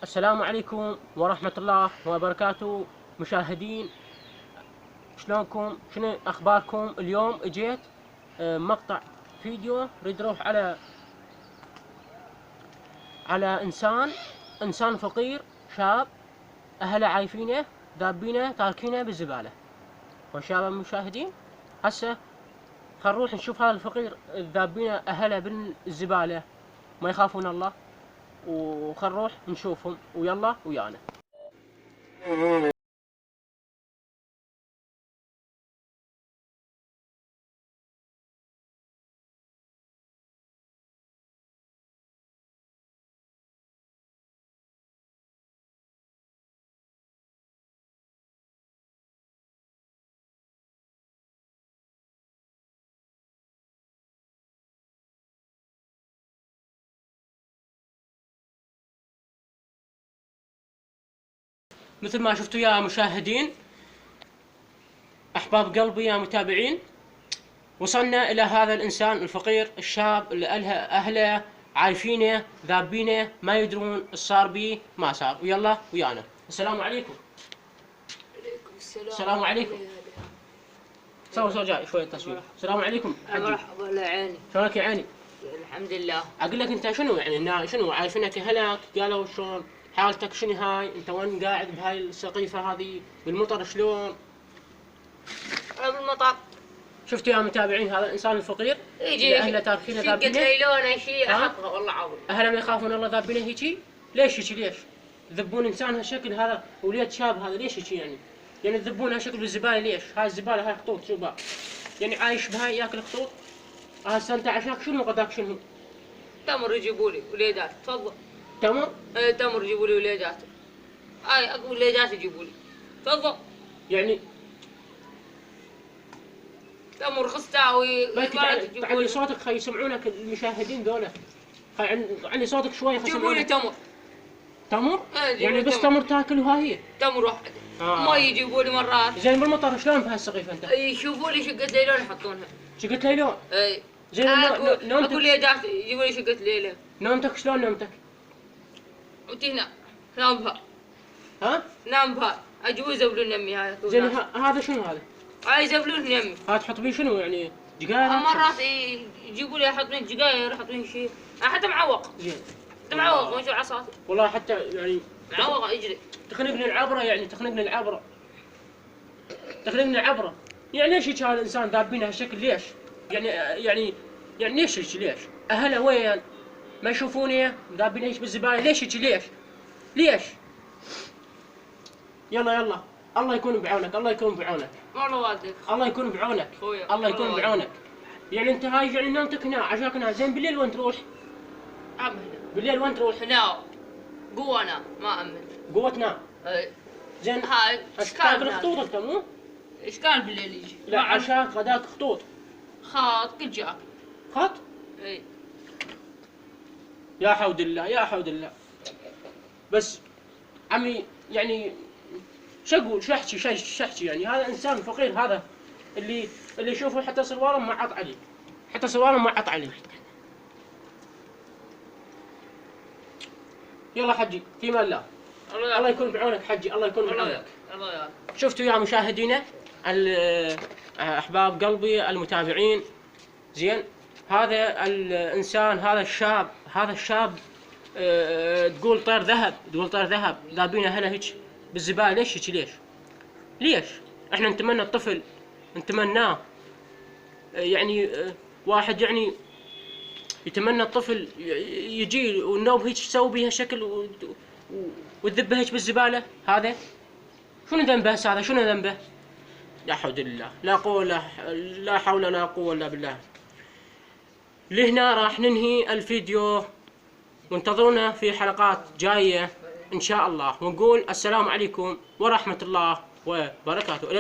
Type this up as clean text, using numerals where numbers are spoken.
السلام عليكم ورحمة الله وبركاته. مشاهدين، شلونكم؟ شنو اخباركم؟ اليوم اجيت مقطع فيديو ريد اروح على انسان فقير شاب، اهله عايفينه ذابينه تاركينه بالزبالة. والشباب المشاهدين، هسه خل نروح نشوف هذا الفقير ذابينه اهله بالزبالة، ما يخافون الله، وخل نروح نشوفهم ويلا ويانا. مثل ما شفتوا يا مشاهدين، احباب قلبي يا متابعين، وصلنا الى هذا الانسان الفقير الشاب اللي اهله عايفينه ذابينه، ما يدرون ايش صار بيه ما صار. ويلا ويانا. السلام عليكم. عليكم السلام. السلام عليكم. سووا جاي شويه تصوير. السلام عليكم حجي. مرحبا يا عيني. شلونك يا عيني؟ الحمد لله. اقول لك انت شنو يعني شنو عايفينك اهلك، قالوا شلون حالتك، شنو هاي انت وين قاعد بهاي السقيفه هذه بالمطر شلون؟ انا بالمطر. شفتوا يا متابعين هذا الانسان الفقير يجي اهله تاركينه قلت ذابينه. ليلونه شيء احطها والله عظيم. اهله ما يخافون الله ذابينه هيجي؟ ليش هيجي؟ ليش يذبون انسان هالشكل هذا وليد شاب هذا؟ ليش هيجي يعني يذبون هالشكل بالزباله؟ ليش؟ هاي الزباله هاي خطوط شباب، يعني عايش بهاي ياكل خطوط. هسه انت عشاك شنو غداك شنو؟ تمر يجيبوا لي وليدات. تفضل. تمر؟ ايه تمر يجيبوا لي وليدات. هاي اقول وليدات يجيبوا لي. تفضل. يعني تمر خستاوي. تعلي صوتك خي يسمعونك المشاهدين ذولا. علي صوتك شوي خي جيبوا لي يسمعونك. تمر. تمر؟ يعني بس تمر تاكل وهاي هي؟ تمر واحد. ما يجيبوا لي مرات. زين بالمطر شلون بهالسقيفه انت؟ يشوفوا لي شقة ليلون يحطونها. شقة ليلون؟ اي. زين نومتك؟ اقول وليدات يجيبوا لي شقة ليلة. نومتك شلون نومتك؟ وتينا نام بها. ها؟ نام بها. اجوا يزبلون يمي هاي. زين هذا شنو هذا؟ هاي يزبلون يمي. هذا تحط بيه شنو يعني؟ دقاير؟ مرات يجيبوا لي يحطون دقاير، يحطون شيء. حتى معوق. زين. حتى معوق ما شو عصاتي. والله حتى يعني معوق يجري. تخنقني العبره، يعني تخنقني العبره. يعني ليش هيك هذا الانسان ذابينه هالشكل؟ ليش؟ يعني ليش هيك؟ ليش؟ اهله وين؟ ما يشوفوني ذابينه هيك بالزباله؟ ليش هيك؟ ليش؟ يلا الله يكون بعونك، الله يكون بعونك. والله والدك. الله يكون بعونك. الله يكون بعونك. يعني انت هاي يعني نومتك هنا، عشاك هنا. زين بالليل وين تروح؟ امن. بالليل وين تروح؟ هنا. قوة انا ما امن. قوة تنام. اي. زين هاي تاكل خطوط انت مو؟ اشكال بالليل يجي. لا عشاك غداك خطوط. خاط كل جاك. خط؟ اي. يا حول الله. بس عمي يعني شو اقول؟ شو احكي يعني هذا انسان فقير، هذا اللي يشوفه حتى سرواره معط عليه. يلا حجي في امان الله. الله يكون بعونك حجي، الله يكون بعونك. الله يا. شفتوا يا مشاهدينا احباب قلبي المتابعين، زين هذا الانسان هذا الشاب تقول طير ذهب ذابينه هنا هيك بالزباله. ليش هيك؟ ليش؟ احنا نتمنى الطفل، نتمناه، يعني واحد يعني يتمنى الطفل يجي والنوب هيك تسوي بيها شكل وتذبه هيك بالزباله. هذا شنو ذنبه هذا؟ شنو ذنبه؟ لا حول الله، لا حول ولا قوه الا بالله. لهنا راح ننهي الفيديو، وانتظرونا في حلقات جايه ان شاء الله، ونقول السلام عليكم ورحمه الله وبركاته.